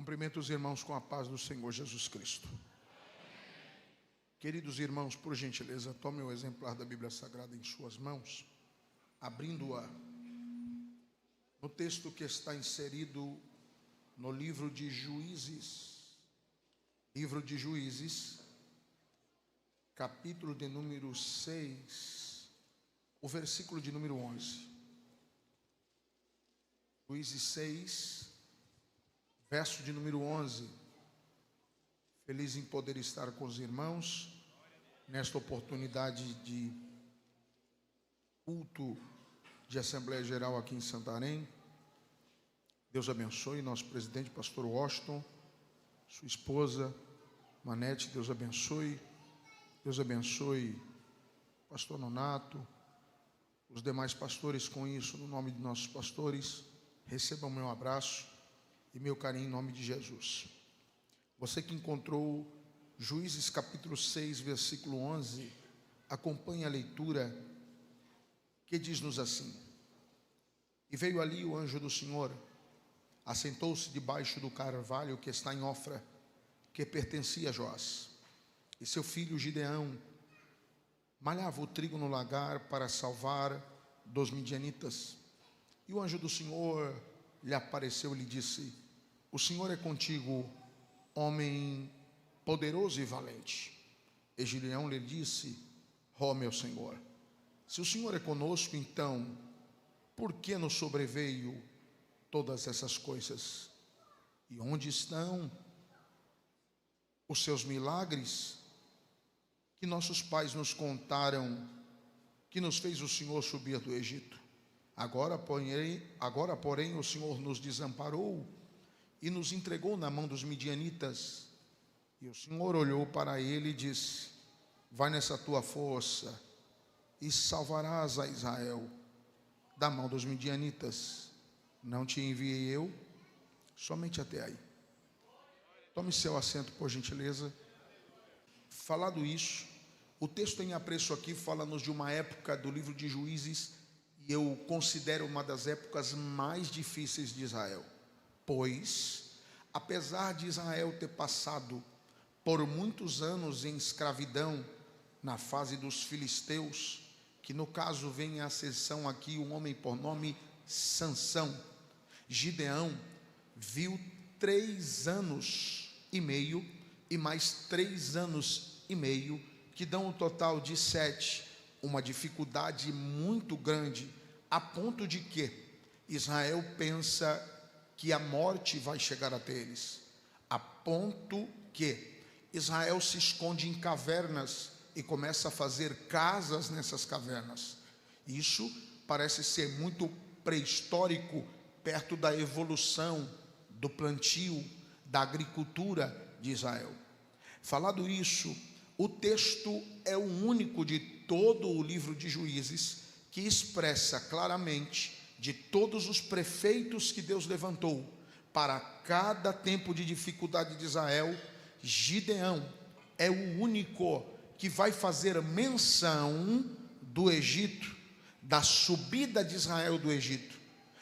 Cumprimento os irmãos com a paz do Senhor Jesus Cristo. Queridos irmãos, por gentileza, tome o exemplar da Bíblia Sagrada em suas mãos, abrindo-a no texto que está inserido no livro de Juízes, capítulo de número 6, o versículo de número 11. Juízes 6, verso de número 11. Feliz em poder estar com os irmãos nesta oportunidade de culto de Assembleia Geral aqui em Santarém. Deus abençoe nosso presidente, pastor Washington, sua esposa, Manete, Deus abençoe. Deus abençoe pastor Nonato, os demais pastores. Com isso, no nome de nossos pastores, recebam meu abraço e meu carinho em nome de Jesus. Você que encontrou Juízes capítulo 6, versículo 11, acompanhe a leitura, que diz-nos assim: E veio ali o anjo do Senhor, assentou-se debaixo do carvalho que está em Ofra, que pertencia a Joás, e seu filho Gideão malhava o trigo no lagar para salvar dos midianitas. E o anjo do Senhor lhe apareceu e lhe disse: O Senhor é contigo, homem poderoso e valente. E Gideão lhe disse: Ó meu Senhor, se o Senhor é conosco, então por que nos sobreveio todas essas coisas? E onde estão os seus milagres que nossos pais nos contaram, que nos fez o Senhor subir do Egito? Agora, porém, o Senhor nos desamparou e nos entregou na mão dos midianitas. E o Senhor olhou para ele e disse: Vai nessa tua força e salvarás a Israel da mão dos midianitas. Não te enviei eu? Somente até aí. Tome seu assento, por gentileza. Falado isso, o texto em apreço aqui fala-nos de uma época do livro de Juízes, e eu considero uma das épocas mais difíceis de Israel, pois, apesar de Israel ter passado por muitos anos em escravidão na fase dos filisteus, que no caso vem a ascensão aqui um homem por nome Sansão, Gideão viu 3 anos e meio e mais 3 anos e meio, que dão um total de 7, uma dificuldade muito grande, a ponto de que Israel pensa que a morte vai chegar até eles, a ponto que Israel se esconde em cavernas e começa a fazer casas nessas cavernas. Isso parece ser muito pré-histórico, perto da evolução do plantio, da agricultura de Israel. Falado isso, o texto é o único de todo o livro de Juízes que expressa claramente, de todos os prefeitos que Deus levantou para cada tempo de dificuldade de Israel, Gideão é o único que vai fazer menção do Egito, da subida de Israel do Egito.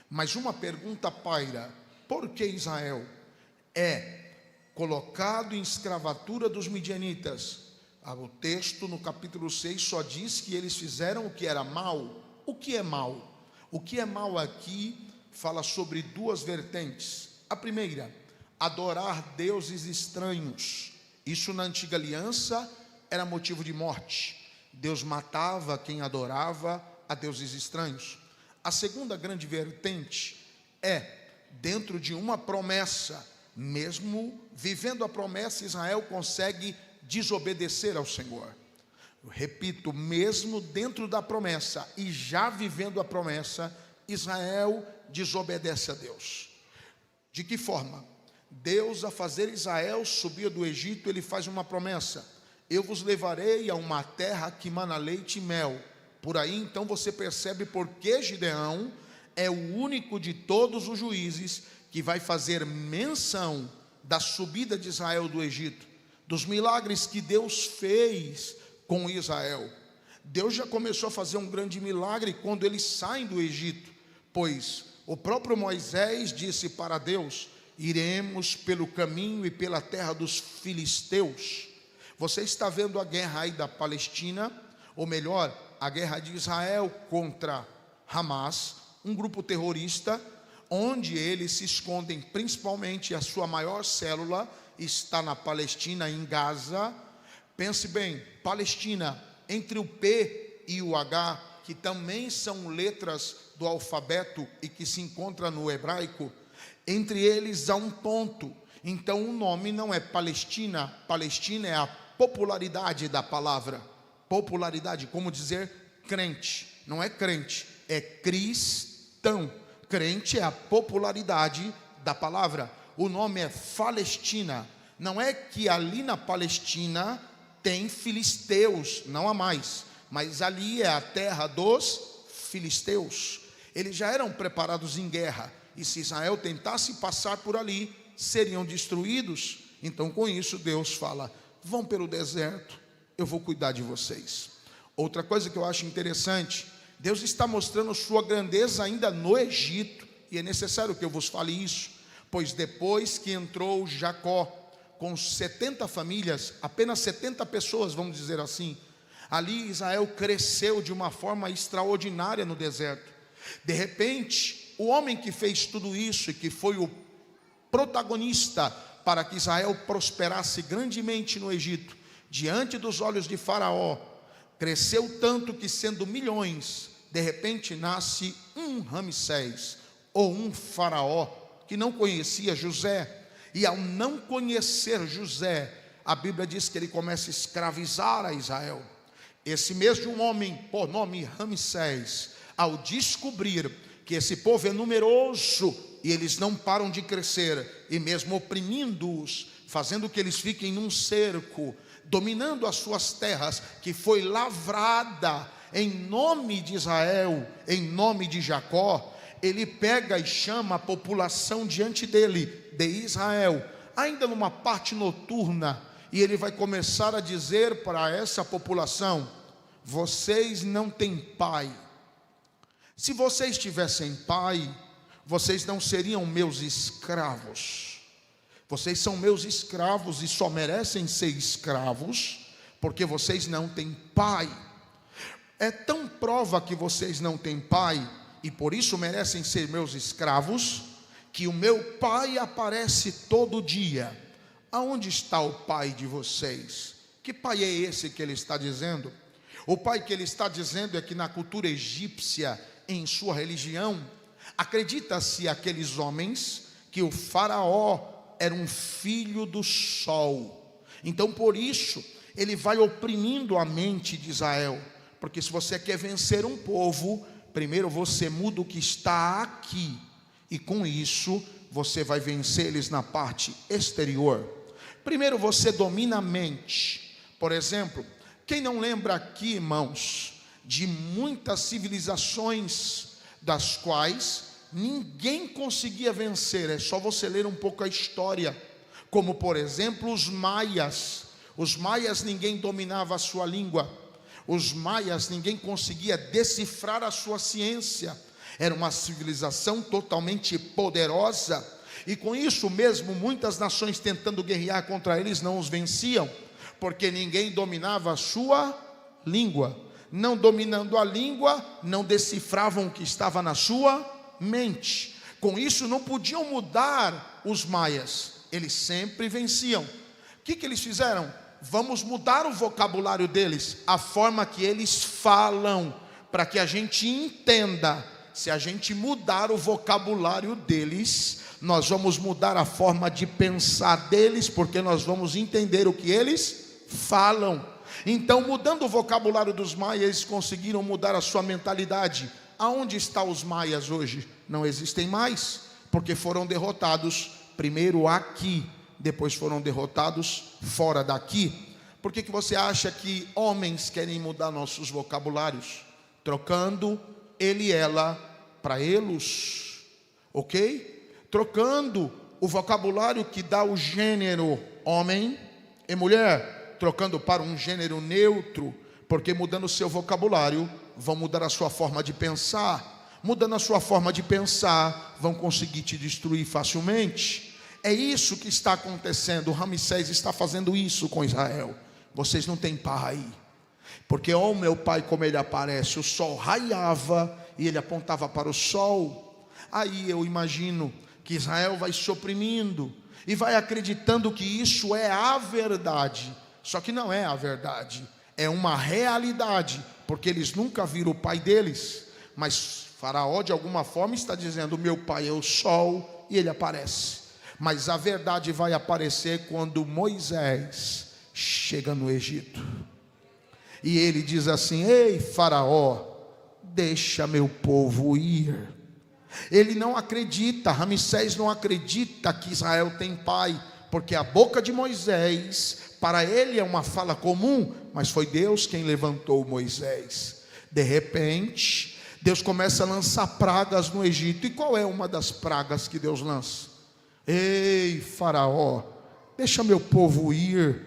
Mas uma pergunta paira: por que Israel é colocado em escravatura dos midianitas? O texto no capítulo 6 só diz que eles fizeram o que era mal. O que é mal? O que é mal aqui fala sobre 2 vertentes. A primeira, adorar deuses estranhos. Isso na antiga aliança era motivo de morte. Deus matava quem adorava a deuses estranhos. A segunda grande vertente é dentro de uma promessa. Mesmo vivendo a promessa, Israel consegue desobedecer ao Senhor. Eu repito, mesmo dentro da promessa e já vivendo a promessa, Israel desobedece a Deus. De que forma? Deus, a fazer Israel subir do Egito, ele faz uma promessa: eu vos levarei a uma terra que mana leite e mel. Por aí então você percebe por que Gideão é o único de todos os juízes que vai fazer menção da subida de Israel do Egito, dos milagres que Deus fez com Israel. Deus já começou a fazer um grande milagre quando eles saem do Egito, pois o próprio Moisés disse para Deus: iremos pelo caminho e pela terra dos filisteus. Você está vendo a guerra aí da Palestina, ou melhor, a guerra de Israel contra Hamas, um grupo terrorista, onde eles se escondem, principalmente a sua maior célula está na Palestina, em Gaza. Pense bem, Palestina, entre o P e o H, que também são letras do alfabeto e que se encontra no hebraico, entre eles há um ponto. Então o nome não é Palestina, Palestina é a popularidade da palavra. Popularidade, como dizer crente, não é crente, é cristão. Crente é a popularidade da palavra. O nome é Palestina. Não é que ali na Palestina tem filisteus, não há mais, mas ali é a terra dos filisteus. Eles já eram preparados em guerra, e se Israel tentasse passar por ali, seriam destruídos. Então com isso Deus fala: vão pelo deserto, eu vou cuidar de vocês. Outra coisa que eu acho interessante, Deus está mostrando sua grandeza ainda no Egito, e é necessário que eu vos fale isso, pois depois que entrou Jacó com 70 famílias, apenas 70 pessoas, vamos dizer assim, ali Israel cresceu de uma forma extraordinária no deserto. De repente, o homem que fez tudo isso e que foi o protagonista para que Israel prosperasse grandemente no Egito, diante dos olhos de Faraó, cresceu tanto que, sendo milhões, de repente nasce um Ramsés, ou um faraó, que não conhecia José. E ao não conhecer José, a Bíblia diz que ele começa a escravizar a Israel. Esse mesmo homem, por nome Ramsés, ao descobrir que esse povo é numeroso e eles não param de crescer, e mesmo oprimindo-os, fazendo que eles fiquem num cerco, dominando as suas terras, que foi lavrada em nome de Israel, em nome de Jacó, ele pega e chama a população diante dele, de Israel, ainda numa parte noturna, e ele vai começar a dizer para essa população: vocês não têm pai. Se vocês tivessem pai, vocês não seriam meus escravos. Vocês são meus escravos e só merecem ser escravos porque vocês não têm pai. É tão prova que vocês não têm pai e por isso merecem ser meus escravos, que o meu pai aparece todo dia. Aonde está o pai de vocês? Que pai é esse que ele está dizendo? O pai que ele está dizendo é que na cultura egípcia, em sua religião, acredita-se aqueles homens que o faraó era um filho do sol. Então por isso ele vai oprimindo a mente de Israel, porque se você quer vencer um povo, primeiro você muda o que está aqui, e com isso você vai vencer eles na parte exterior. Primeiro você domina a mente. Por exemplo, quem não lembra aqui, irmãos, de muitas civilizações das quais ninguém conseguia vencer? É só você ler um pouco a história, como por exemplo os maias. Os maias ninguém dominava a sua língua. Os maias ninguém conseguia decifrar a sua ciência. Era uma civilização totalmente poderosa, e com isso mesmo muitas nações tentando guerrear contra eles não os venciam, porque ninguém dominava a sua língua. Não dominando a língua, não decifravam o que estava na sua mente. Com isso não podiam mudar os maias, eles sempre venciam. O que eles fizeram? Vamos mudar o vocabulário deles, a forma que eles falam, para que a gente entenda. Se a gente mudar o vocabulário deles, nós vamos mudar a forma de pensar deles, porque nós vamos entender o que eles falam. Então, mudando o vocabulário dos maias, eles conseguiram mudar a sua mentalidade. Aonde estão os maias hoje? Não existem mais, porque foram derrotados primeiro aqui, depois foram derrotados fora daqui. Por que você acha que homens querem mudar nossos vocabulários? Trocando ele e ela para elos, ok? Trocando o vocabulário que dá o gênero homem e mulher, trocando para um gênero neutro, porque mudando o seu vocabulário, vão mudar a sua forma de pensar. Mudando a sua forma de pensar, vão conseguir te destruir facilmente. É isso que está acontecendo. Ramsés está fazendo isso com Israel. Vocês não têm pai. Porque, ó, meu pai, como ele aparece, o sol raiava e ele apontava para o sol. Aí eu imagino que Israel vai se oprimindo e vai acreditando que isso é a verdade. Só que não é a verdade, é uma realidade, porque eles nunca viram o pai deles. Mas Faraó de alguma forma está dizendo: meu pai é o sol, e ele aparece. Mas a verdade vai aparecer quando Moisés chega no Egito. E ele diz assim: ei, Faraó, deixa meu povo ir. Ele não acredita, Ramsés não acredita que Israel tem pai, porque a boca de Moisés, para ele é uma fala comum, mas foi Deus quem levantou Moisés. De repente, Deus começa a lançar pragas no Egito. E qual é uma das pragas que Deus lança? Ei, Faraó, deixa meu povo ir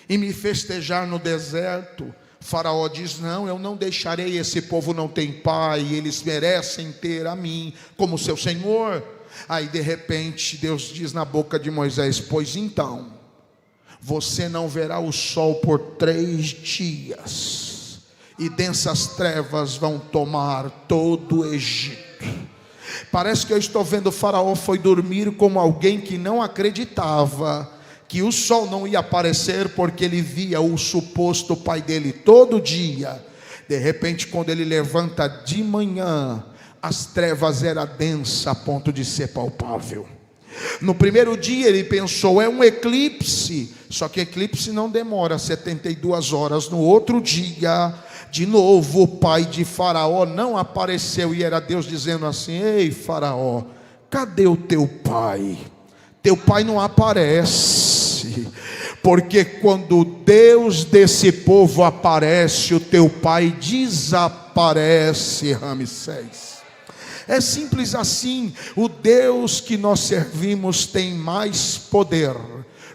e me festejar no deserto. Faraó diz: não, eu não deixarei, esse povo não tem pai, eles merecem ter a mim como seu senhor. Aí de repente Deus diz na boca de Moisés: pois então, você não verá o sol por 3 dias, e densas trevas vão tomar todo o Egito. Parece que eu estou vendo Faraó foi dormir como alguém que não acreditava que o sol não ia aparecer, porque ele via o suposto pai dele todo dia. De repente, quando ele levanta de manhã, as trevas eram densas a ponto de ser palpável. No primeiro dia ele pensou: é um eclipse. Só que eclipse não demora 72 horas. No outro dia, de novo, o pai de Faraó não apareceu, e era Deus dizendo assim: ei, Faraó, cadê o teu pai? Teu pai não aparece, porque quando Deus desse povo aparece, o teu pai desaparece, Ramsés. É simples assim. O Deus que nós servimos tem mais poder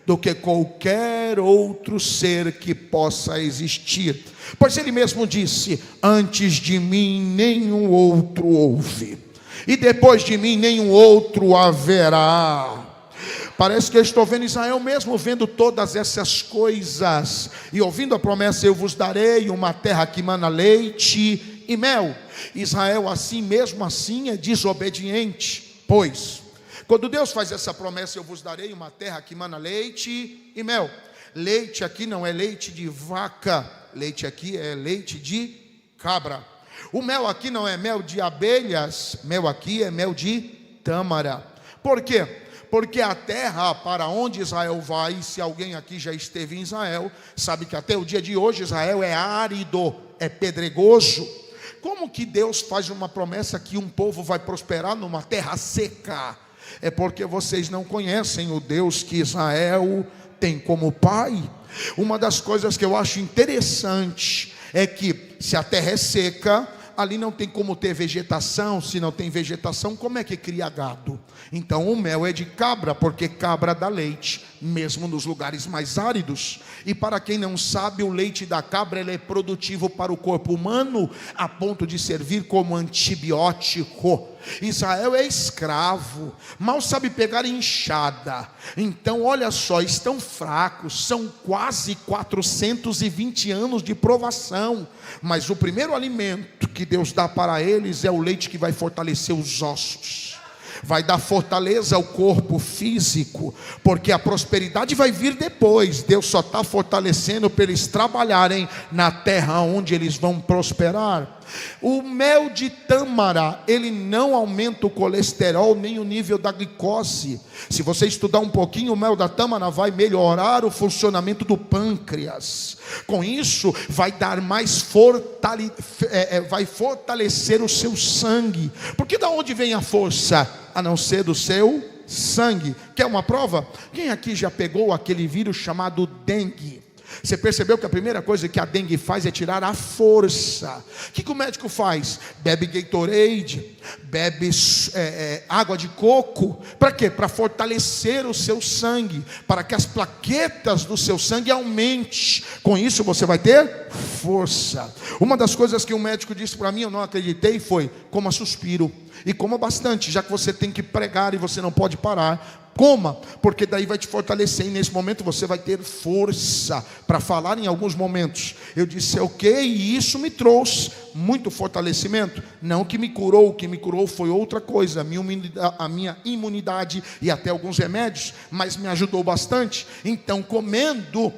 do que qualquer outro ser que possa existir, pois ele mesmo disse: antes de mim nenhum outro houve, e depois de mim nenhum outro haverá. Parece que eu estou vendo Israel mesmo vendo todas essas coisas e ouvindo a promessa: eu vos darei uma terra que mana leite e mel. Israel assim, mesmo assim, é desobediente. Pois, quando Deus faz essa promessa: eu vos darei uma terra que mana leite e mel. Leite aqui não é leite de vaca, leite aqui é leite de cabra. O mel aqui não é mel de abelhas, mel aqui é mel de tâmara. Por quê? Porque a terra para onde Israel vai, se alguém aqui já esteve em Israel, sabe que até o dia de hoje Israel é árido, é pedregoso. Como que Deus faz uma promessa que um povo vai prosperar numa terra seca? É porque vocês não conhecem o Deus que Israel tem como pai. Uma das coisas que eu acho interessante é que se a terra é seca, ali não tem como ter vegetação. Se não tem vegetação, como é que cria gado? Então o mel é de cabra, porque cabra dá leite, mesmo nos lugares mais áridos. E para quem não sabe, o leite da cabra ele é produtivo para o corpo humano, a ponto de servir como antibiótico. Israel é escravo, mal sabe pegar enxada. Então olha só, estão fracos, são quase 420 anos de provação. Mas o primeiro alimento que Deus dá para eles é o leite que vai fortalecer os ossos, vai dar fortaleza ao corpo físico, porque a prosperidade vai vir depois. Deus só está fortalecendo para eles trabalharem na terra onde eles vão prosperar. O mel de tâmara, ele não aumenta o colesterol nem o nível da glicose. Se você estudar um pouquinho, o mel da tâmara vai melhorar o funcionamento do pâncreas. Com isso, vai dar mais vai fortalecer o seu sangue. Porque da onde vem a força? A não ser do seu sangue. Quer uma prova? Quem aqui já pegou aquele vírus chamado dengue? Você percebeu que a primeira coisa que a dengue faz é tirar a força. O que o médico faz? Bebe Gatorade, bebe água de coco. Para quê? Para fortalecer o seu sangue, para que as plaquetas do seu sangue aumentem. Com isso você vai ter força. Uma das coisas que um médico disse para mim, eu não acreditei, foi: coma suspiro. E coma bastante, já que você tem que pregar e você não pode parar. Coma, porque daí vai te fortalecer. E nesse momento você vai ter força para falar em alguns momentos. Eu disse, ok, e isso me trouxe muito fortalecimento. Não que me curou, o que me curou foi outra coisa, a minha imunidade e até alguns remédios, mas me ajudou bastante. Então, comendo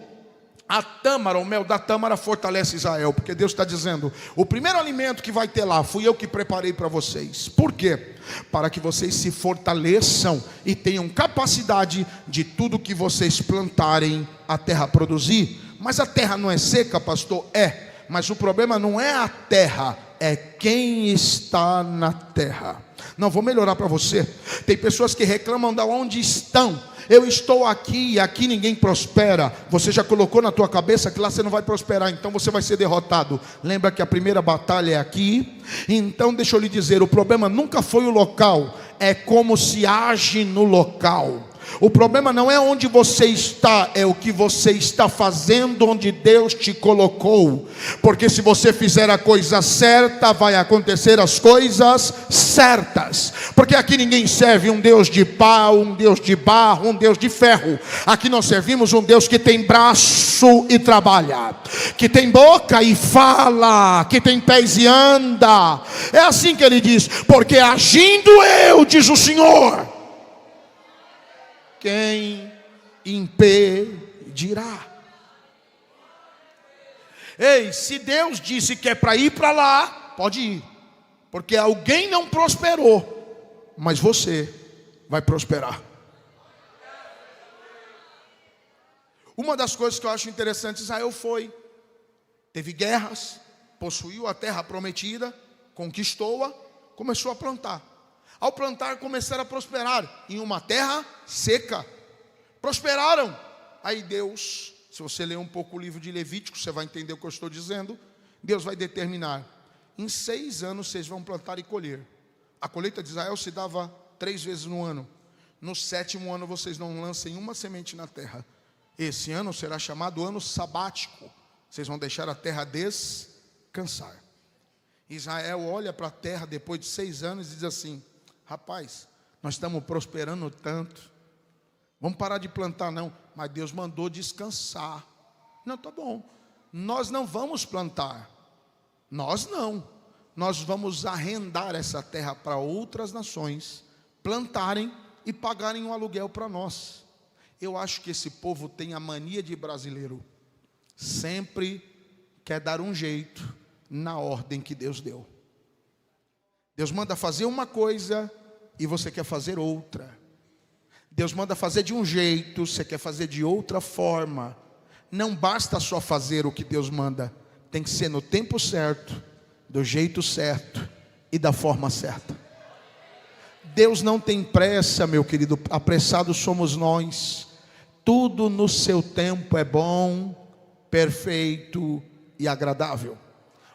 a tâmara, o mel da tâmara fortalece Israel, porque Deus está dizendo, o primeiro alimento que vai ter lá, fui eu que preparei para vocês. Por quê? Para que vocês se fortaleçam e tenham capacidade de tudo que vocês plantarem, a terra produzir. Mas a terra não é seca, pastor? É, mas o problema não é a terra, é quem está na terra. Não, vou melhorar para você. Tem pessoas que reclamam de onde estão. Eu estou aqui e aqui ninguém prospera. Você já colocou na tua cabeça que lá você não vai prosperar, então você vai ser derrotado. Lembra que a primeira batalha é aqui? Então deixa eu lhe dizer, o problema nunca foi o local, é como se age no local. O problema não é onde você está, é o que você está fazendo onde Deus te colocou. Porque se você fizer a coisa certa, vai acontecer as coisas certas. Porque aqui ninguém serve um Deus de pau, um Deus de barro, um Deus de ferro. Aqui nós servimos um Deus que tem braço e trabalha, que tem boca e fala, que tem pés e anda. É assim que ele diz, porque agindo eu, diz o Senhor, quem impedirá? Ei, se Deus disse que é para ir para lá, pode ir, porque alguém não prosperou, mas você vai prosperar. Uma das coisas que eu acho interessante, Israel teve guerras, possuiu a terra prometida, conquistou-a, começou a plantar. Ao plantar, começaram a prosperar em uma terra seca. Prosperaram. Aí Deus, se você ler um pouco o livro de Levítico, você vai entender o que eu estou dizendo. Deus vai determinar, em 6 anos vocês vão plantar e colher. A colheita de Israel se dava 3 vezes no ano. No 7º ano vocês não lancem uma semente na terra. Esse ano será chamado ano sabático. Vocês vão deixar a terra descansar. Israel olha para a terra depois de 6 anos e diz assim, rapaz, nós estamos prosperando tanto, vamos parar de plantar não, mas Deus mandou descansar. Não, tá bom, nós não vamos plantar, nós vamos arrendar essa terra para outras nações, plantarem e pagarem um aluguel para nós. Eu acho que esse povo tem a mania de brasileiro, sempre quer dar um jeito na ordem que Deus deu. Deus manda fazer uma coisa e você quer fazer outra. Deus manda fazer de um jeito, você quer fazer de outra forma. Não basta só fazer o que Deus manda, tem que ser no tempo certo, do jeito certo e da forma certa. Deus não tem pressa, meu querido, apressados somos nós. Tudo no seu tempo é bom, perfeito e agradável.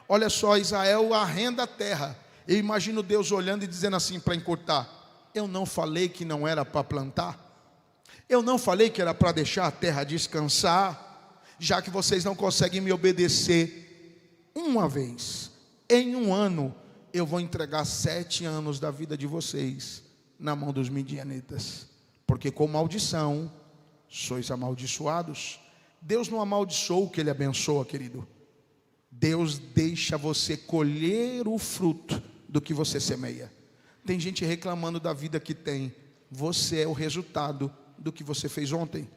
Olha só, Israel arrenda a terra. Eu imagino Deus olhando e dizendo assim para encurtar, eu não falei que não era para plantar? Eu não falei que era para deixar a terra descansar? Já que vocês não conseguem me obedecer uma vez, em um ano, eu vou entregar 7 anos da vida de vocês na mão dos midianitas. Porque com maldição, sois amaldiçoados. Deus não amaldiçoa o que Ele abençoa, querido. Deus deixa você colher o fruto do que você semeia. Tem gente reclamando da vida que tem. Você é o resultado do que você fez ontem.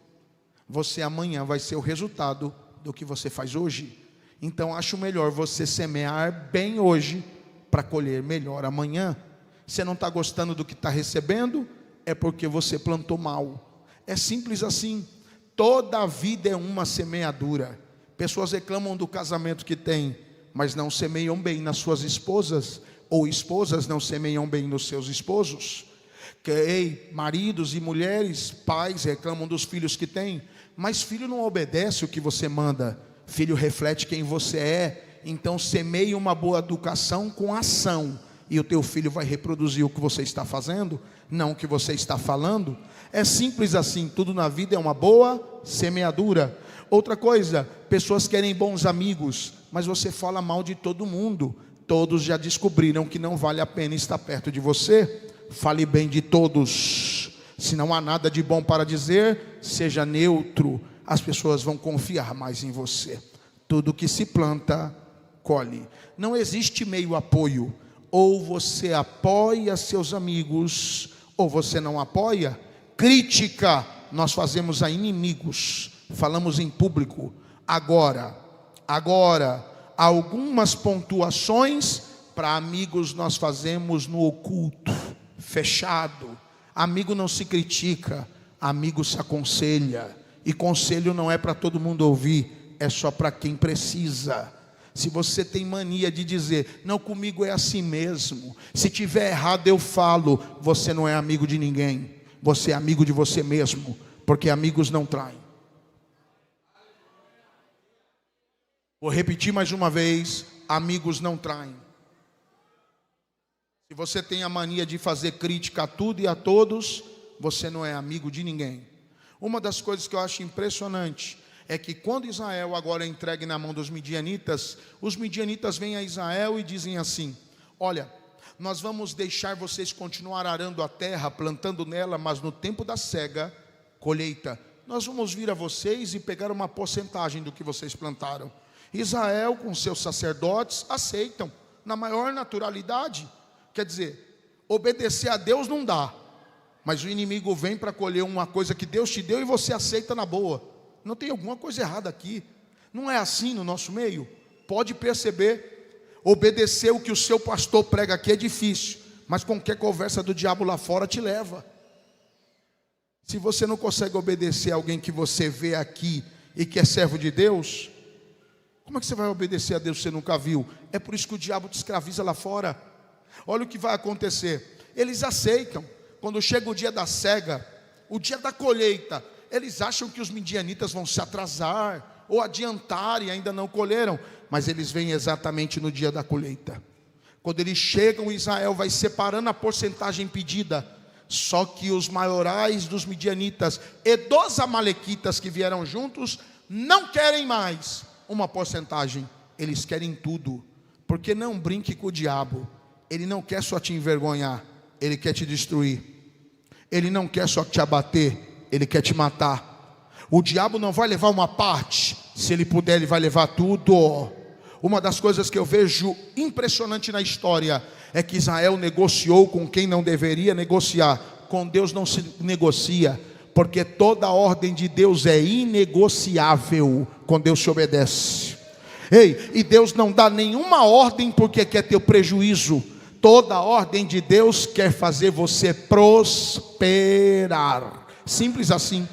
Você amanhã vai ser o resultado do que você faz hoje. Então acho melhor você semear bem hoje para colher melhor amanhã. Você não está gostando do que está recebendo? É porque você plantou mal. É simples assim. Toda a vida é uma semeadura. Pessoas reclamam do casamento que tem, mas não semeiam bem nas suas esposas, ou esposas não semeiam bem nos seus esposos. Maridos e mulheres, pais reclamam dos filhos que têm, mas filho não obedece o que você manda, filho reflete quem você é. Então semeie uma boa educação com ação, e o teu filho vai reproduzir o que você está fazendo, não o que você está falando. É simples assim, tudo na vida é uma boa semeadura. Outra coisa, pessoas querem bons amigos, mas você fala mal de todo mundo. Todos já descobriram que não vale a pena estar perto de você. Fale bem de todos, Se não há nada de bom para dizer, seja neutro. As pessoas vão confiar mais em você. Tudo que se planta, colhe. Não existe meio apoio. Ou você apoia seus amigos, ou você não apoia. Crítica nós fazemos a inimigos. Falamos em público. Agora, algumas pontuações para amigos nós fazemos no oculto, fechado. Amigo não se critica, amigo se aconselha. E conselho não é para todo mundo ouvir, é só para quem precisa. Se você tem mania de dizer, não, comigo é assim mesmo, se tiver errado eu falo, você não é amigo de ninguém, você é amigo de você mesmo, porque amigos não traem. Vou repetir mais uma vez, amigos não traem. Se você tem a mania de fazer crítica a tudo e a todos, você não é amigo de ninguém. Uma das coisas que eu acho impressionante é que quando Israel agora é entregue na mão dos midianitas, os midianitas vêm a Israel e dizem assim: olha, nós vamos deixar vocês continuar arando a terra, plantando nela, mas no tempo da cega, colheita, nós vamos vir a vocês e pegar uma porcentagem do que vocês plantaram. Israel com seus sacerdotes aceitam, na maior naturalidade. Quer dizer, obedecer a Deus não dá, mas o inimigo vem para colher uma coisa que Deus te deu e você aceita na boa. Não tem alguma coisa errada aqui. Não é assim no nosso meio? Pode perceber, obedecer o que o seu pastor prega aqui é difícil, mas qualquer conversa do diabo lá fora te leva. Se você não consegue obedecer a alguém que você vê aqui e que é servo de Deus, como é que você vai obedecer a Deus que você nunca viu? É por isso que o diabo te escraviza lá fora. Olha o que vai acontecer. Eles aceitam. Quando chega o dia da cega, o dia da colheita, eles acham que os midianitas vão se atrasar ou adiantar e ainda não colheram, mas eles vêm exatamente no dia da colheita. Quando eles chegam, Israel vai separando a porcentagem pedida. Só que os maiorais dos midianitas e dos amalequitas que vieram juntos não querem mais uma porcentagem, eles querem tudo. Porque não brinque com o diabo. Ele não quer só te envergonhar, ele quer te destruir. Ele não quer só te abater, ele quer te matar. O diabo não vai levar uma parte, se ele puder ele vai levar tudo. Uma das coisas que eu vejo impressionante na história é que Israel negociou com quem não deveria negociar. Com Deus não se negocia, porque toda a ordem de Deus é inegociável. Com Deus se obedece. Ei, e Deus não dá nenhuma ordem porque quer ter prejuízo. Toda a ordem de Deus quer fazer você prosperar. Simples assim.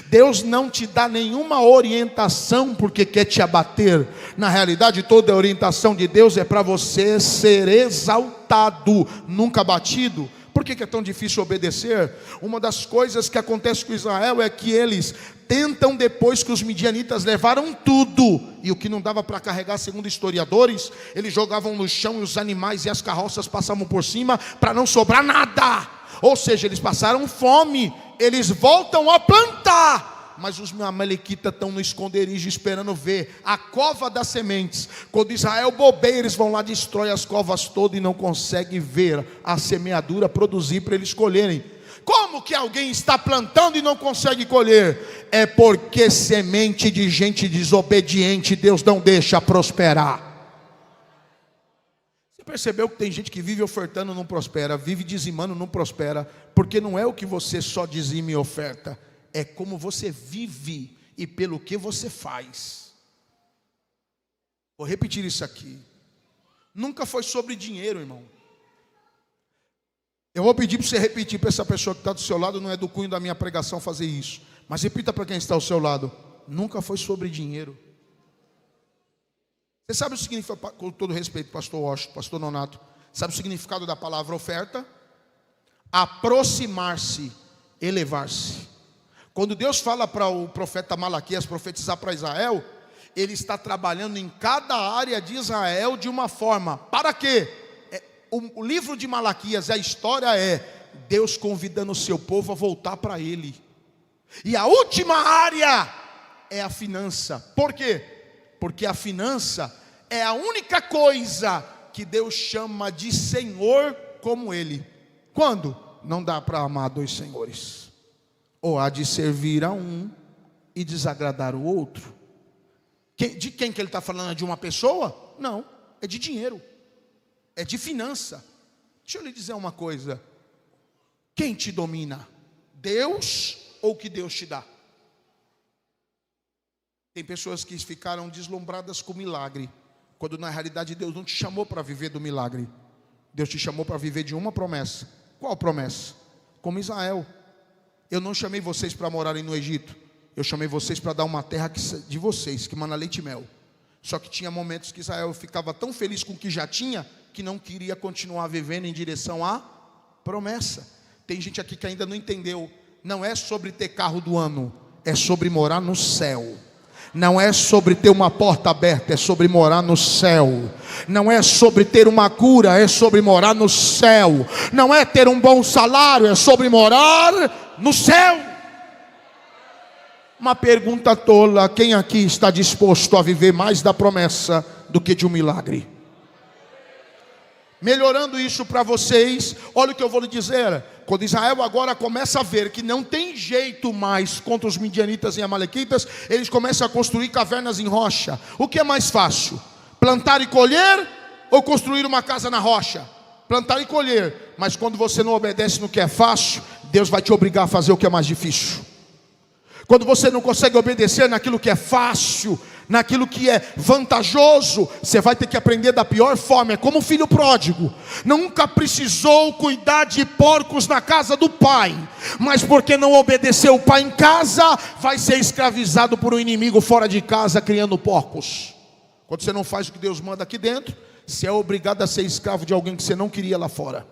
Deus não te dá nenhuma orientação porque quer te abater. Na realidade, toda a orientação de Deus é para você ser exaltado, nunca abatido. Por que é tão difícil obedecer? Uma das coisas que acontece com Israel é que eles tentam, depois que os midianitas levaram tudo, e o que não dava para carregar, segundo historiadores, eles jogavam no chão e os animais e as carroças passavam por cima para não sobrar nada. Ou seja, eles passaram fome, eles voltam a plantar, mas os amalequitas estão no esconderijo esperando ver a cova das sementes. Quando Israel bobeia, eles vão lá, destrói as covas todas e não conseguem ver a semeadura produzir para eles colherem. Como que alguém está plantando e não consegue colher? É porque semente de gente desobediente Deus não deixa prosperar. Você percebeu que tem gente que vive ofertando, não prospera, vive dizimando, não prospera, porque não é o que você só dizima e oferta, é como você vive e pelo que você faz. Vou repetir isso aqui. Nunca foi sobre dinheiro, irmão. Eu vou pedir para você repetir para essa pessoa que está do seu lado, não é do cunho da minha pregação fazer isso, mas repita para quem está ao seu lado: nunca foi sobre dinheiro. Você sabe o significado, com todo respeito, pastor Washington, pastor Nonato, sabe o significado da palavra oferta? Aproximar-se, elevar-se. Quando Deus fala para o profeta Malaquias profetizar para Israel, Ele está trabalhando em cada área de Israel de uma forma. Para quê? O livro de Malaquias, a história é Deus convidando o seu povo a voltar para Ele. E a última área é a finança. Por quê? Porque a finança é a única coisa que Deus chama de Senhor como Ele. Quando? Não dá para amar dois senhores. ou há de servir a um e desagradar o outro? De quem que ele está falando? É de uma pessoa? Não, é de dinheiro, é de finança. Deixa eu lhe dizer uma coisa: quem te domina? Deus ou o que Deus te dá? Tem pessoas que ficaram deslumbradas com o milagre, quando na realidade Deus não te chamou para viver do milagre. Deus te chamou para viver de uma promessa. Qual promessa? Como Israel. Eu não chamei vocês para morarem no Egito. Eu chamei vocês para dar uma terra de vocês, que mana leite e mel. Só que tinha momentos que Israel ficava tão feliz com o que já tinha, que não queria continuar vivendo em direção à promessa. Tem gente aqui que ainda não entendeu. Não é sobre ter carro do ano, é sobre morar no céu. Não é sobre ter uma porta aberta, é sobre morar no céu. Não é sobre ter uma cura, é sobre morar no céu. Não é ter um bom salário, é sobre morar no céu. Uma pergunta tola: quem aqui está disposto a viver mais da promessa do que de um milagre? Melhorando isso para vocês, olha o que eu vou lhe dizer. Quando Israel agora começa a ver que não tem jeito mais contra os midianitas e amalequitas, eles começam a construir cavernas em rocha. O que é mais fácil? Plantar e colher ou construir uma casa na rocha? Plantar e colher. Mas quando você não obedece no que é fácil, Deus vai te obrigar a fazer o que é mais difícil. Quando você não consegue obedecer naquilo que é fácil, naquilo que é vantajoso, você vai ter que aprender da pior forma. É como o filho pródigo. Nunca precisou cuidar de porcos na casa do pai, mas porque não obedeceu o pai em casa, vai ser escravizado por um inimigo fora de casa, criando porcos. Quando você não faz o que Deus manda aqui dentro, você é obrigado a ser escravo de alguém que você não queria lá fora.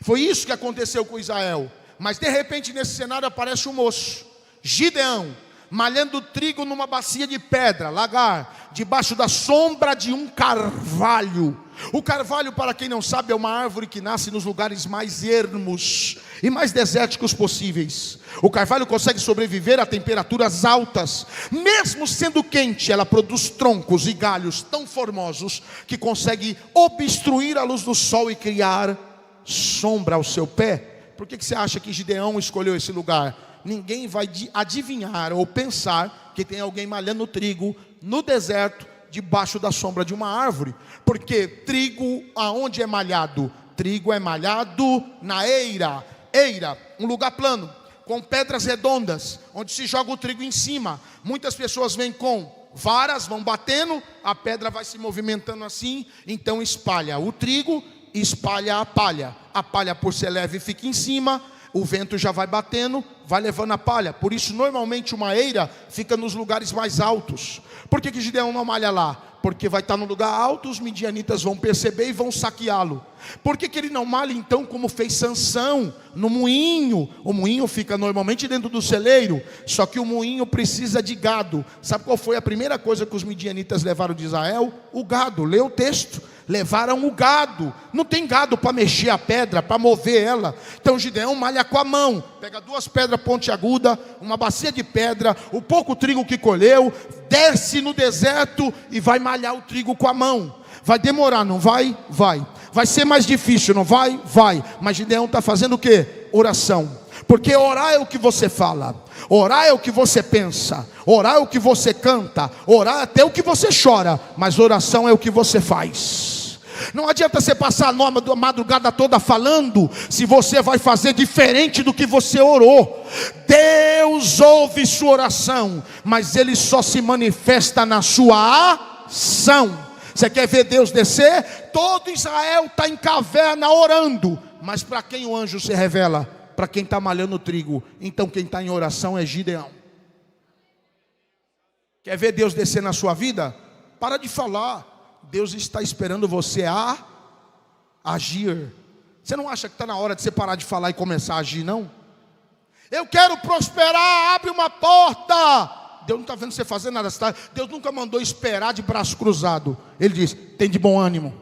Foi isso que aconteceu com Israel. Mas de repente nesse cenário aparece um moço, Gideão, malhando trigo numa bacia de pedra, lagar, debaixo da sombra de um carvalho. O carvalho, para quem não sabe, é uma árvore que nasce nos lugares mais ermos e mais desérticos possíveis. O carvalho consegue sobreviver a temperaturas altas. Mesmo sendo quente, ela produz troncos e galhos tão formosos que consegue obstruir a luz do sol e criar sombra ao seu pé. Por que você acha que Gideão escolheu esse lugar? Ninguém vai adivinhar ou pensar que tem alguém malhando trigo no deserto, debaixo da sombra de uma árvore. Porque trigo, aonde é malhado? Trigo é malhado na eira. Eira, um lugar plano, com pedras redondas, onde se joga o trigo em cima. Muitas pessoas vêm com varas, vão batendo, a pedra vai se movimentando assim, então espalha o trigo, espalha a palha. A palha, por ser leve, fica em cima. O vento já vai batendo, vai levando a palha. Por isso, normalmente, uma eira fica nos lugares mais altos. Por que Gideão não malha lá? Porque vai estar no lugar alto, os midianitas vão perceber e vão saqueá-lo. Por que ele não malha, então, como fez Sansão, no moinho? O moinho fica normalmente dentro do celeiro, só que o moinho precisa de gado. Sabe qual foi a primeira coisa que os midianitas levaram de Israel? O gado. Lê o texto. Levaram o gado. Não tem gado para mexer a pedra, para mover ela. Então Gideão malha com a mão. Pega 2 pedras pontiagudas, uma bacia de pedra, o pouco trigo que colheu, desce no deserto e vai malhar o trigo com a mão. Vai demorar, não vai? Vai. Vai ser mais difícil, não vai? Vai. Mas Gideão está fazendo o quê? Oração. Porque orar é o que você fala, orar é o que você pensa, orar é o que você canta, orar é até o que você chora, mas oração é o que você faz. Não adianta você passar a madrugada toda falando, se você vai fazer diferente do que você orou. Deus ouve sua oração, mas Ele só se manifesta na sua ação. Você quer ver Deus descer? Todo Israel está em caverna orando, mas para quem o anjo se revela? Para quem está malhando trigo. Então quem está em oração é Gideão. Quer ver Deus descer na sua vida? Para de falar. Deus está esperando você a agir. Você não acha que está na hora de você parar de falar e começar a agir, não? Eu quero prosperar, abre uma porta. Deus não está vendo você fazer nada. Deus nunca mandou esperar de braço cruzado. Ele diz: tem de bom ânimo,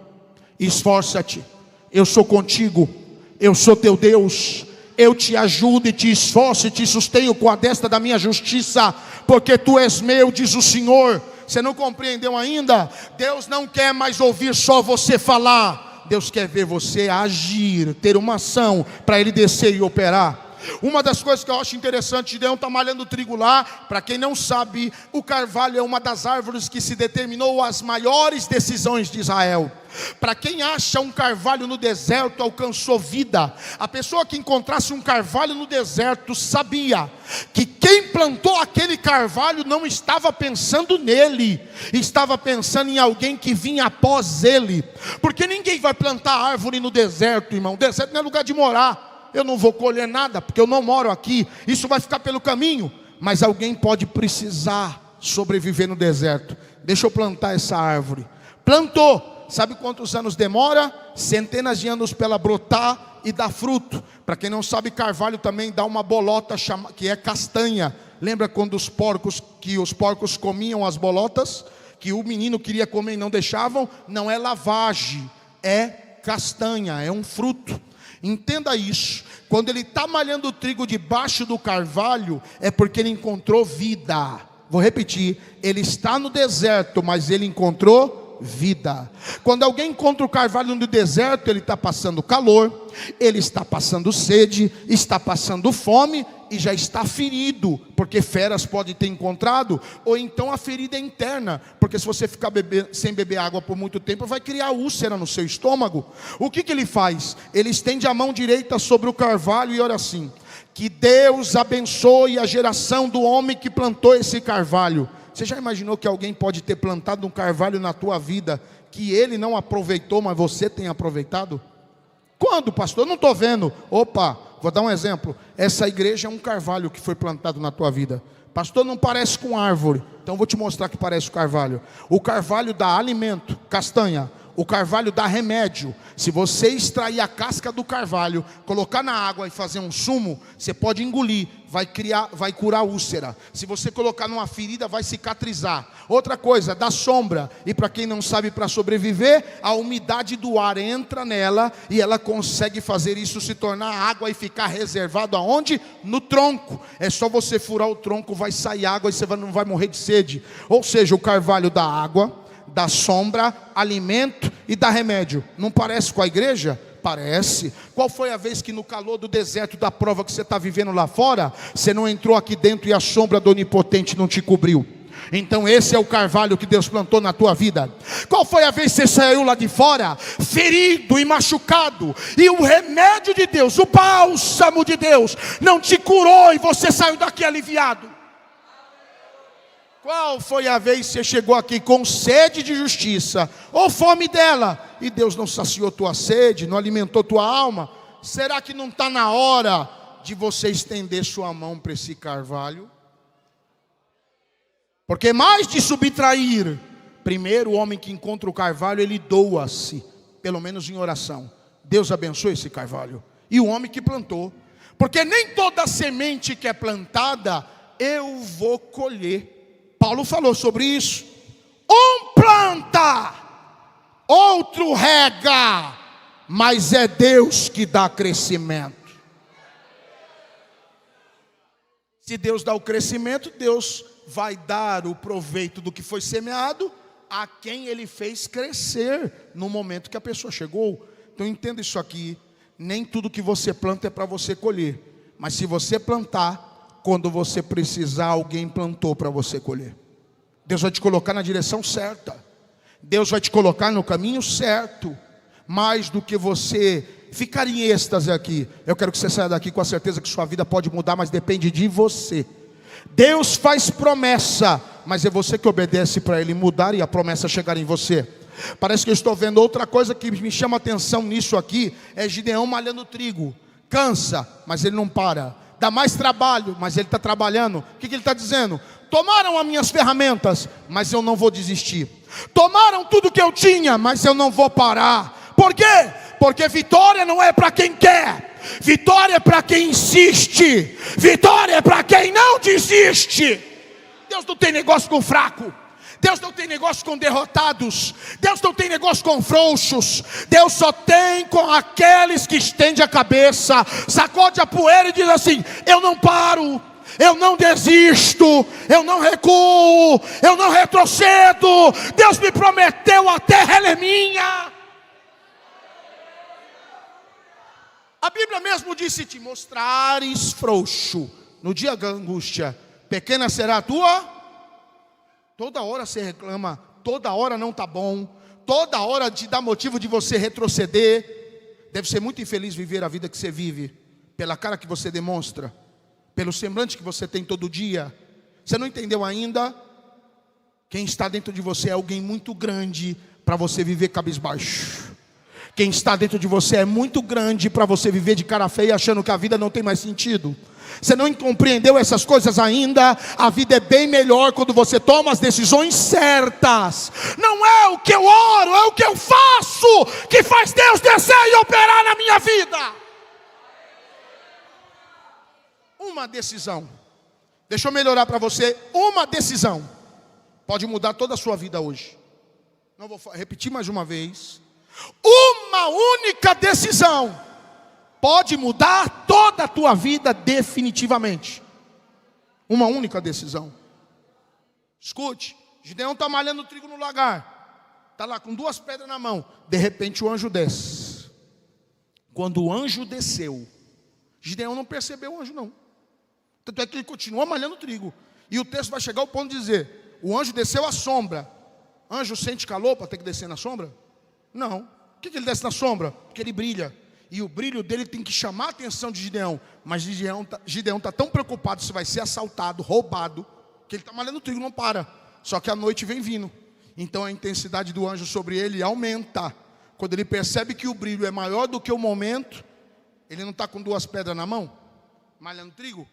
esforça-te, eu sou contigo, eu sou teu Deus. Eu te ajudo e te esforço e te sustenho com a destra da minha justiça, porque tu és meu, diz o Senhor. Você não compreendeu ainda? Deus não quer mais ouvir só você falar. Deus quer ver você agir, ter uma ação para Ele descer e operar. Uma das coisas que eu acho interessante, Gideão está malhando trigo lá. Para quem não sabe, o carvalho é uma das árvores que se determinou as maiores decisões de Israel. Para quem acha um carvalho no deserto alcançou vida. A pessoa que encontrasse um carvalho no deserto sabia que quem plantou aquele carvalho não estava pensando nele, estava pensando em alguém que vinha após ele. Porque ninguém vai plantar árvore no deserto, irmão. O deserto não é lugar de morar. Eu não vou colher nada porque eu não moro aqui, isso vai ficar pelo caminho. Mas alguém pode precisar sobreviver no deserto. Deixa eu plantar essa árvore. Plantou. Sabe quantos anos demora? Centenas de anos para ela brotar e dar fruto. Para quem não sabe, carvalho também dá uma bolota que é castanha. Lembra quando os porcos comiam as bolotas? Que o menino queria comer e não deixavam? Não é lavagem, é castanha, é um fruto. Entenda isso. Quando ele está malhando o trigo debaixo do carvalho, é porque ele encontrou vida. Vou repetir, ele está no deserto, mas ele encontrou vida. Quando alguém encontra o carvalho no deserto, ele está passando calor, ele está passando sede, está passando fome e já está ferido, porque feras podem ter encontrado, ou então a ferida é interna, porque se você ficar sem beber água por muito tempo, vai criar úlcera no seu estômago. O que ele faz? Ele estende a mão direita sobre o carvalho e ora assim: que Deus abençoe a geração do homem que plantou esse carvalho. Você já imaginou que alguém pode ter plantado um carvalho na tua vida que ele não aproveitou, mas você tem aproveitado? Quando, pastor? Eu não estou vendo. Opa, vou dar um exemplo. Essa igreja é um carvalho que foi plantado na tua vida. Pastor, não parece com árvore. Então vou te mostrar que parece o carvalho. O carvalho dá alimento, castanha. O carvalho dá remédio. Se você extrair a casca do carvalho, colocar na água e fazer um sumo, você pode engolir, vai curar úlcera. Se você colocar numa ferida, vai cicatrizar. Outra coisa, dá sombra. E para quem não sabe, para sobreviver, a umidade do ar entra nela e ela consegue fazer isso se tornar água e ficar reservado aonde? No tronco. É só você furar o tronco, vai sair água e você não vai morrer de sede. Ou seja, o carvalho dá água, dá sombra, alimento e dá remédio. Não parece com a igreja? Parece. Qual foi a vez que no calor do deserto da prova que você está vivendo lá fora, você não entrou aqui dentro e a sombra do onipotente não te cobriu? Então esse é o carvalho que Deus plantou na tua vida. Qual foi a vez que você saiu lá de fora, ferido e machucado, e o remédio de Deus, o bálsamo de Deus, não te curou e você saiu daqui aliviado? Qual foi a vez que você chegou aqui com sede de justiça, ou fome dela, e Deus não saciou tua sede, não alimentou tua alma? Será que não está na hora de você estender sua mão para esse carvalho? Porque mais de subtrair, primeiro o homem que encontra o carvalho, ele doa-se, pelo menos em oração. Deus abençoe esse carvalho. E o homem que plantou, porque nem toda semente que é plantada, eu vou colher. Paulo falou sobre isso. Um planta, outro rega, mas é Deus que dá crescimento. Se Deus dá o crescimento, Deus vai dar o proveito do que foi semeado a quem Ele fez crescer no momento que a pessoa chegou. Então entenda isso aqui. Nem tudo que você planta é para você colher. Mas se você plantar, quando você precisar, alguém plantou para você colher. Deus vai te colocar na direção certa. Deus vai te colocar no caminho certo. Mais do que você ficar em êxtase aqui. Eu quero que você saia daqui com a certeza que sua vida pode mudar, mas depende de você. Deus faz promessa, mas é você que obedece para Ele mudar e a promessa chegar em você. Parece que eu estou vendo outra coisa que me chama a atenção nisso aqui. É Gideão malhando trigo. Cansa, mas ele não para. Dá mais trabalho, mas ele está trabalhando. O que ele está dizendo? Tomaram as minhas ferramentas, mas eu não vou desistir. Tomaram tudo que eu tinha, mas eu não vou parar. Por quê? Porque vitória não é para quem quer. Vitória é para quem insiste. Vitória é para quem não desiste. Deus não tem negócio com fraco. Deus não tem negócio com derrotados. Deus não tem negócio com frouxos. Deus só tem com aqueles que estendem a cabeça, sacode a poeira e diz assim: eu não paro, eu não desisto, eu não recuo, eu não retrocedo. Deus me prometeu, a terra ela é minha. A Bíblia mesmo diz: se te mostrares frouxo no dia da angústia, pequena será a tua. Toda hora você reclama, toda hora não está bom, toda hora te dá motivo de você retroceder. Deve ser muito infeliz viver a vida que você vive, pela cara que você demonstra, pelo semblante que você tem todo dia. Você não entendeu ainda? Quem está dentro de você é alguém muito grande para você viver cabisbaixo. Quem está dentro de você é muito grande para você viver de cara feia, achando que a vida não tem mais sentido. Você não compreendeu essas coisas ainda? A vida é bem melhor quando você toma as decisões certas. Não é o que eu oro, é o que eu faço que faz Deus descer e operar na minha vida. Uma decisão. Deixa eu melhorar para você. Uma decisão pode mudar toda a sua vida hoje. Não vou repetir mais uma vez. Uma única decisão pode mudar toda a tua vida definitivamente. Uma única decisão. Escute, Gideão está malhando trigo no lagar. Está lá com 2 pedras na mão. De repente o anjo desce. Quando o anjo desceu, Gideão não percebeu o anjo não. Tanto é que ele continuou malhando trigo. E o texto vai chegar ao ponto de dizer: o anjo desceu à sombra. Anjo sente calor para ter que descer na sombra? Não. Por que ele desce na sombra? Porque ele brilha. E o brilho dele tem que chamar a atenção de Gideão. Mas Gideão está tão preocupado se vai ser assaltado, roubado, que ele está malhando trigo, não para. Só que a noite vem vindo. Então a intensidade do anjo sobre ele aumenta. Quando ele percebe que o brilho é maior do que o momento, ele não está com 2 pedras na mão, malhando trigo.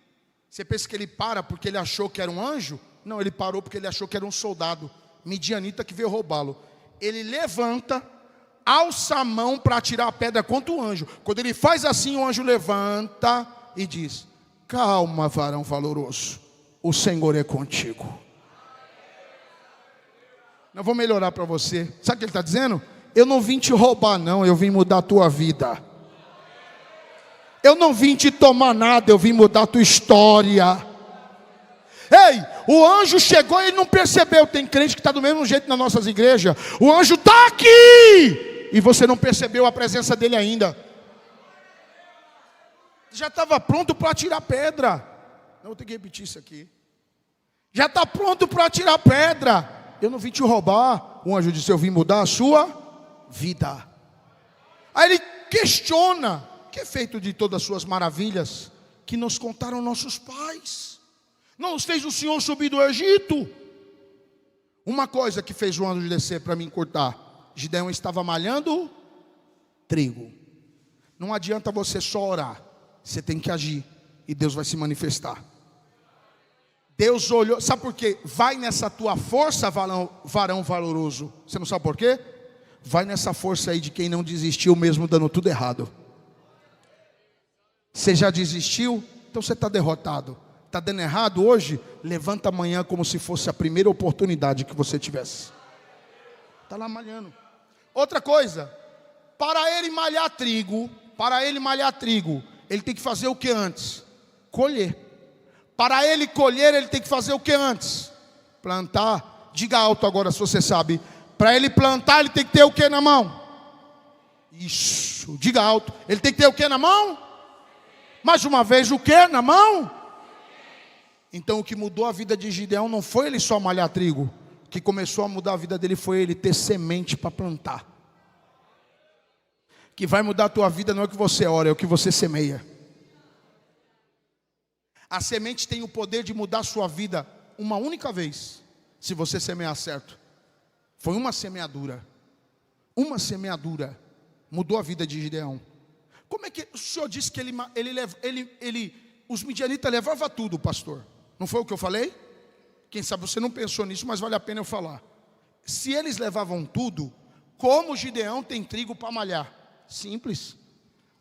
Você pensa que ele para porque ele achou que era um anjo? Não, ele parou porque ele achou que era um soldado midianita que veio roubá-lo. Ele levanta, alça a mão para atirar a pedra contra o anjo. Quando ele faz assim, o anjo levanta e diz: calma, varão valoroso, o Senhor é contigo. Eu vou melhorar para você. Sabe o que ele está dizendo? Eu não vim te roubar não, eu vim mudar a tua vida. Eu não vim te tomar nada, eu vim mudar a tua história. Ei, o anjo chegou e ele não percebeu. Tem crente que está do mesmo jeito nas nossas igrejas. O anjo está aqui e você não percebeu a presença dele ainda. Já estava pronto para tirar pedra. Não, vou ter que repetir isso aqui. Já está pronto para tirar pedra. Eu não vim te roubar. O anjo disse: eu vim mudar a sua vida. Aí ele questiona: que é feito de todas as suas maravilhas que nos contaram nossos pais? Não nos fez o Senhor subir do Egito? Uma coisa que fez o anjo descer para me encurtar: Gideão estava malhando trigo. Não adianta você só orar, você tem que agir e Deus vai se manifestar. Deus olhou, sabe por quê? Vai nessa tua força, varão valoroso. Você não sabe por quê? Vai nessa força aí de quem não desistiu mesmo dando tudo errado. Você já desistiu? Então você está derrotado. Está dando errado hoje? Levanta amanhã como se fosse a primeira oportunidade que você tivesse. Está lá malhando. Outra coisa, para ele malhar trigo, ele tem que fazer o que antes? Colher. Para ele colher, ele tem que fazer o que antes? Plantar. Diga alto agora se você sabe. Para ele plantar, ele tem que ter o que na mão? Isso, diga alto. Ele tem que ter o que na mão? Mais uma vez, o que na mão? Então o que mudou a vida de Gideão não foi ele só malhar trigo. O que começou a mudar a vida dele foi ele ter semente para plantar. O que vai mudar a tua vida não é o que você ora, é o que você semeia. A semente tem o poder de mudar a sua vida uma única vez, se você semear certo. Foi uma semeadura. Uma semeadura mudou a vida de Gideão. Como é que o senhor disse que os midianitas levavam tudo, pastor? Não foi o que eu falei? Quem sabe você não pensou nisso, mas vale a pena eu falar. Se eles levavam tudo, como Gideão tem trigo para malhar? Simples.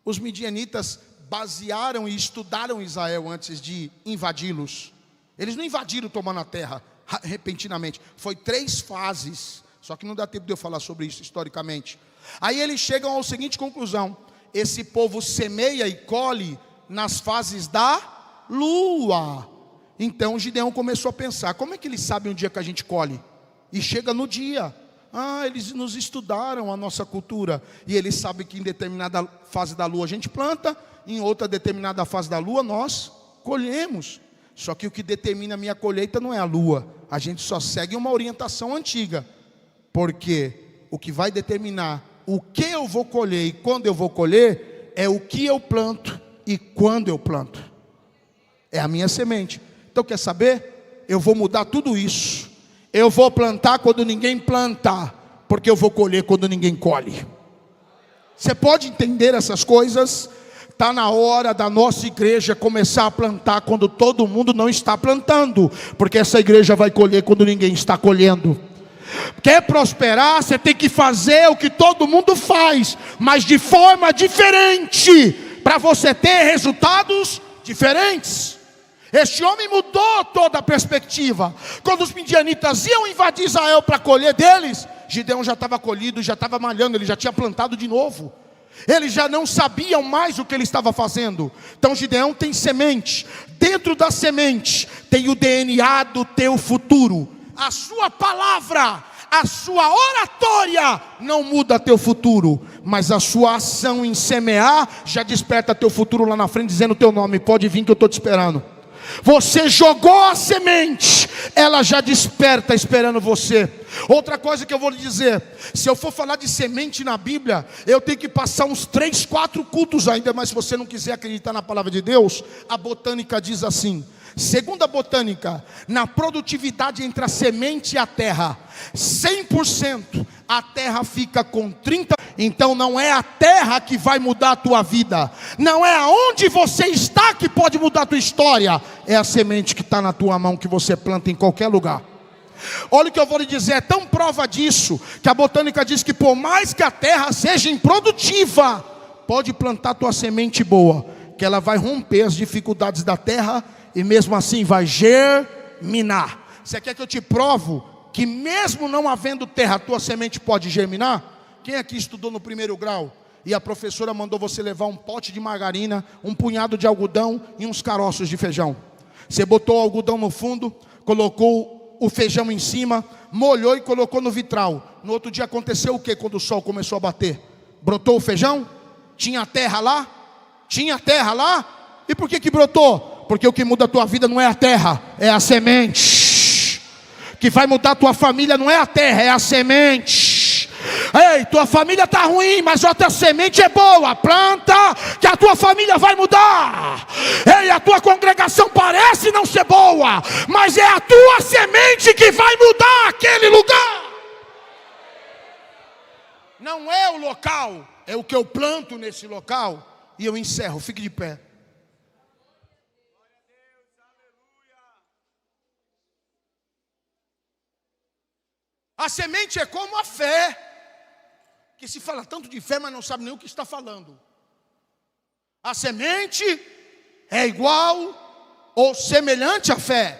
Os midianitas basearam e estudaram Israel antes de invadi-los. Eles não invadiram tomando a terra repentinamente. Foi 3 fases. Só que não dá tempo de eu falar sobre isso historicamente. Aí eles chegam à seguinte conclusão: esse povo semeia e colhe nas fases da lua. Então Gideão começou a pensar: como é que eles sabem o dia que a gente colhe? E chega no dia. Eles nos estudaram a nossa cultura. E eles sabem que em determinada fase da lua a gente planta, em outra determinada fase da lua nós colhemos. Só que o que determina a minha colheita não é a lua. A gente só segue uma orientação antiga. Porque o que vai determinar o que eu vou colher e quando eu vou colher é o que eu planto e quando eu planto. É a minha semente. Então quer saber? Eu vou mudar tudo isso. Eu vou plantar quando ninguém planta, porque eu vou colher quando ninguém colhe. Você pode entender essas coisas? Está na hora da nossa igreja começar a plantar quando todo mundo não está plantando, porque essa igreja vai colher quando ninguém está colhendo. Quer prosperar, você tem que fazer o que todo mundo faz, mas de forma diferente, para você ter resultados diferentes. Este homem mudou toda a perspectiva. Quando os midianitas iam invadir Israel para colher deles, Gideão já estava colhido, já estava malhando, ele já tinha plantado de novo. Eles já não sabiam mais o que ele estava fazendo. Então Gideão tem semente. Dentro da semente tem o DNA do teu futuro. A sua palavra, a sua oratória não muda teu futuro, mas a sua ação em semear já desperta teu futuro lá na frente, dizendo teu nome, pode vir que eu estou te esperando. Você jogou a semente, ela já desperta esperando você. Outra coisa que eu vou lhe dizer, se eu for falar de semente na Bíblia, eu tenho que passar uns 3, 4 cultos ainda, mas se você não quiser acreditar na palavra de Deus, a botânica diz assim. Segundo a botânica, na produtividade entre a semente e a terra, 100%, a terra fica com 30%. Então não é a terra que vai mudar a tua vida, não é aonde você está que pode mudar a tua história, é a semente que está na tua mão, que você planta em qualquer lugar. Olha o que eu vou lhe dizer, é tão prova disso, que a botânica diz que por mais que a terra seja improdutiva, pode plantar tua semente boa, que ela vai romper as dificuldades da terra, e mesmo assim vai germinar. Você quer que eu te provo que mesmo não havendo terra, a tua semente pode germinar? Quem aqui estudou no primeiro grau e a professora mandou você levar um pote de margarina, um punhado de algodão e uns caroços de feijão? Você botou o algodão no fundo, colocou o feijão em cima, molhou e colocou no vitral. No outro dia aconteceu o que quando o sol começou a bater? Brotou o feijão? Tinha terra lá? Tinha terra lá? E por que brotou? Porque o que muda a tua vida não é a terra, é a semente. Que vai mudar a tua família não é a terra, é a semente. Ei, tua família está ruim, mas a tua semente é boa. Planta, que a tua família vai mudar. Ei, a tua congregação parece não ser boa, mas é a tua semente que vai mudar aquele lugar. Não é o local, é o que eu planto nesse local. E eu encerro, fique de pé. A semente é como a fé, que se fala tanto de fé, mas não sabe nem o que está falando. A semente é igual ou semelhante à fé.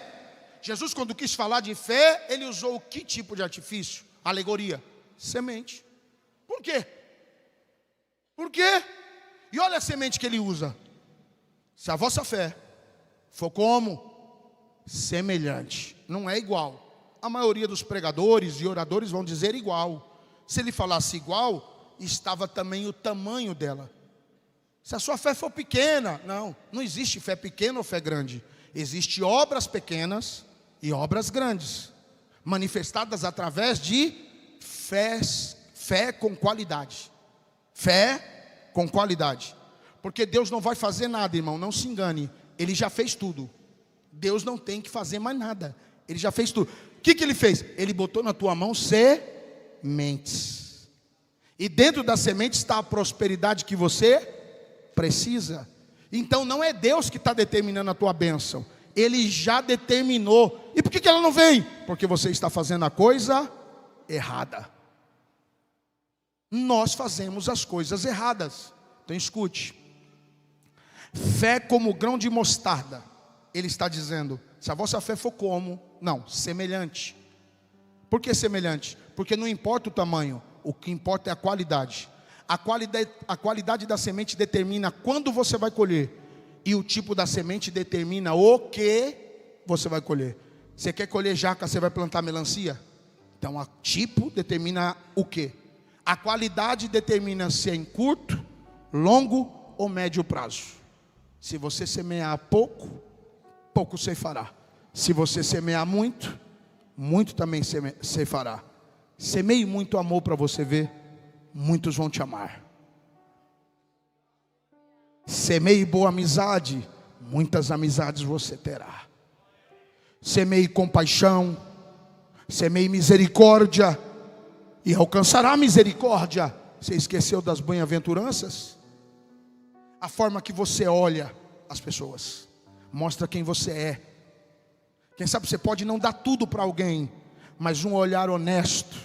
Jesus, quando quis falar de fé, ele usou que tipo de artifício? Alegoria. Semente. Por quê? Por quê? E olha a semente que ele usa. Se a vossa fé for como? Semelhante. Não é igual. A maioria dos pregadores e oradores vão dizer igual. Se ele falasse igual, estava também o tamanho dela. Se a sua fé for pequena, não existe fé pequena ou fé grande. Existem obras pequenas e obras grandes, manifestadas através de fé com qualidade. Fé com qualidade. Porque Deus não vai fazer nada, irmão, não se engane. Ele já fez tudo. Deus não tem que fazer mais nada. Ele já fez tudo. O que ele fez? Ele botou na tua mão sementes. E dentro da semente está a prosperidade que você precisa. Então não é Deus que está determinando a tua bênção. Ele já determinou. E por que ela não vem? Porque você está fazendo a coisa errada. Nós fazemos as coisas erradas. Então escute. Fé como grão de mostarda. Ele está dizendo, se a vossa fé for como? Não, semelhante. Por que semelhante? Porque não importa o tamanho, o que importa é a qualidade. A qualidade da semente determina quando você vai colher. E o tipo da semente determina o que você vai colher. Você quer colher jaca, você vai plantar melancia? Então, a tipo determina o quê? A qualidade determina se é em curto, longo ou médio prazo. Se você semear pouco, pouco ceifará. Se você semear muito, muito também ceifará. Semeie muito amor para você ver, muitos vão te amar. Semeie boa amizade, muitas amizades você terá. Semeie compaixão, semeie misericórdia, e alcançará a misericórdia. Você esqueceu das bem-aventuranças? A forma que você olha as pessoas mostra quem você é. Quem sabe você pode não dar tudo para alguém, mas um olhar honesto,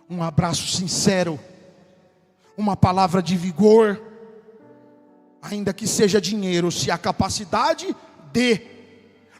um abraço sincero, uma palavra de vigor, ainda que seja dinheiro, se há capacidade de.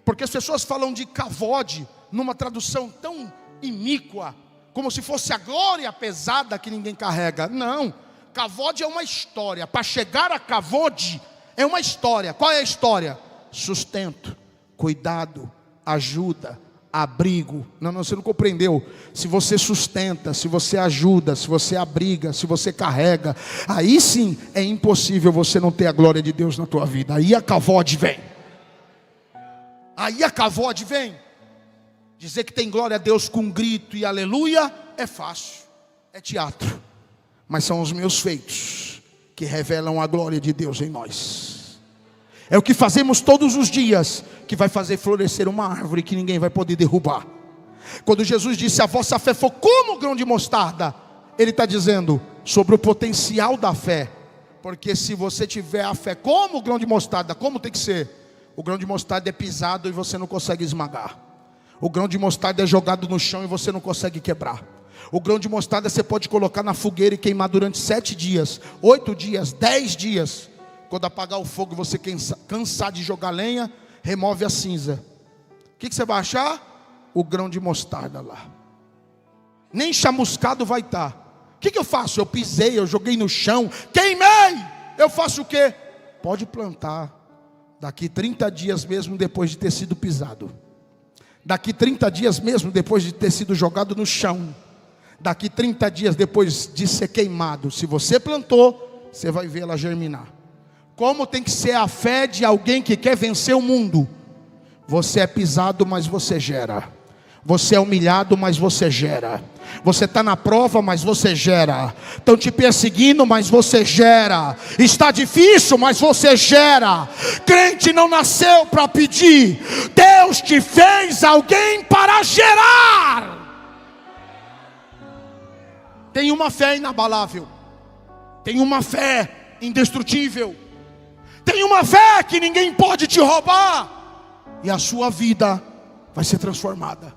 Porque as pessoas falam de kavod numa tradução tão iníqua, como se fosse a glória pesada que ninguém carrega. Não, kavod é uma história. Para chegar a kavod é uma história. Qual é a história? Sustento, cuidado, ajuda, abrigo. Não, você não compreendeu. Se você sustenta, se você ajuda, se você abriga, se você carrega, aí sim é impossível você não ter a glória de Deus na tua vida. Aí a kavod vem. Aí a kavod vem. Dizer que tem glória a Deus com grito e aleluia é fácil, é teatro. Mas são os meus feitos que revelam a glória de Deus em nós. É o que fazemos todos os dias que vai fazer florescer uma árvore que ninguém vai poder derrubar. Quando Jesus disse: a vossa fé for como o grão de mostarda, Ele está dizendo sobre o potencial da fé. Porque se você tiver a fé como o grão de mostarda, como tem que ser? O grão de mostarda é pisado e você não consegue esmagar. O grão de mostarda é jogado no chão e você não consegue quebrar. O grão de mostarda você pode colocar na fogueira e queimar durante 7 dias, 8 dias, 10 dias. Quando apagar o fogo e você cansar de jogar lenha, remove a cinza. O que você vai achar? O grão de mostarda lá. Nem chamuscado vai estar. O que eu faço? Eu pisei, eu joguei no chão, queimei. Eu faço o quê? Pode plantar. Daqui 30 dias mesmo depois de ter sido pisado. Daqui 30 dias mesmo depois de ter sido jogado no chão. Daqui 30 dias depois de ser queimado. Se você plantou, você vai ver ela germinar. Como tem que ser a fé de alguém que quer vencer o mundo? Você é pisado, mas você gera. Você é humilhado, mas você gera. Você está na prova, mas você gera. Estão te perseguindo, mas você gera. Está difícil, mas você gera. Crente não nasceu para pedir. Deus te fez alguém para gerar. Tem uma fé inabalável. Tem uma fé indestrutível. Tem uma fé que ninguém pode te roubar. E a sua vida vai ser transformada.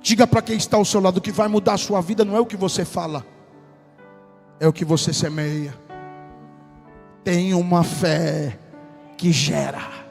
Diga para quem está ao seu lado que vai mudar a sua vida não é o que você fala, é o que você semeia. Tem uma fé que gera.